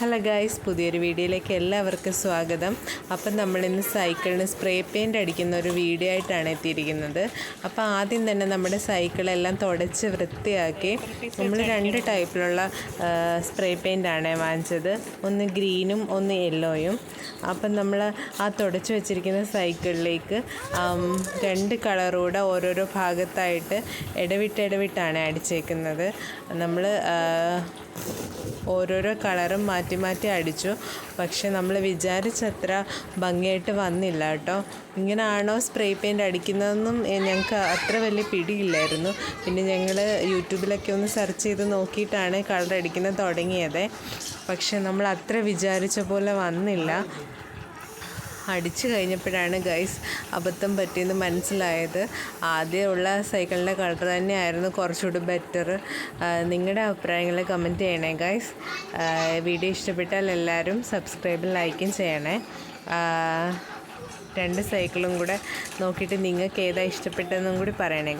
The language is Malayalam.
ഹലോ ഗൈസ്, പുതിയൊരു വീഡിയോയിലേക്ക് എല്ലാവർക്കും സ്വാഗതം. അപ്പം നമ്മളിന്ന് സൈക്കിളിന് സ്പ്രേ പെയിൻ്റ് അടിക്കുന്ന ഒരു വീഡിയോ ആയിട്ടാണ് എത്തിയിരിക്കുന്നത്. അപ്പോൾ ആദ്യം തന്നെ നമ്മുടെ സൈക്കിളെല്ലാം തുടച്ച് വൃത്തിയാക്കി നമ്മൾ 2 ടൈപ്പിലുള്ള സ്പ്രേ പെയിൻ്റാണ് വാങ്ങിച്ചത്. ഒന്ന് ഗ്രീനും ഒന്ന് യെല്ലോയും. അപ്പം നമ്മൾ ആ തുടച്ച് വെച്ചിരിക്കുന്ന സൈക്കിളിലേക്ക് 2 കളറൂടെ ഓരോരോ ഭാഗത്തായിട്ട് ഇടവിട്ടാണ് അടിച്ചേക്കുന്നത്. നമ്മൾ ഓരോരോ കളറും മാറ്റി മാറ്റി അടിച്ചു. പക്ഷെ നമ്മൾ വിചാരിച്ചത്ര ഭംഗിയായിട്ട് വന്നില്ല കേട്ടോ. ഇങ്ങനെയാണോ സ്പ്രേ പെയിൻ്റ് അടിക്കുന്നതെന്നും ഞങ്ങൾക്ക് അത്ര വലിയ പിടിയില്ലായിരുന്നു. പിന്നെ ഞങ്ങൾ യൂട്യൂബിലൊക്കെ ഒന്ന് സെർച്ച് ചെയ്ത് നോക്കിയിട്ടാണ് കളർ അടിക്കുന്നത് തുടങ്ങിയത്. പക്ഷെ നമ്മൾ അത്ര വിചാരിച്ച പോലെ വന്നില്ല. അടിച്ചു കഴിഞ്ഞപ്പോഴാണ് ഗൈസ് അബദ്ധം പറ്റിയെന്ന് മനസ്സിലായത്. ആദ്യമുള്ള സൈക്കിളിൻ്റെ കളർ തന്നെയായിരുന്നു കുറച്ചുകൂടി ബെറ്റർ. നിങ്ങളുടെ അഭിപ്രായങ്ങൾ കമൻറ്റ് ചെയ്യണേ ഗൈസ്. വീഡിയോ ഇഷ്ടപ്പെട്ടാൽ എല്ലാവരും സബ്സ്ക്രൈബും ലൈക്കും ചെയ്യണേ. 2 സൈക്കിളും കൂടെ നോക്കിയിട്ട് നിങ്ങൾക്ക് ഏതാ ഇഷ്ടപ്പെട്ടതെന്നും കൂടി പറയണേ.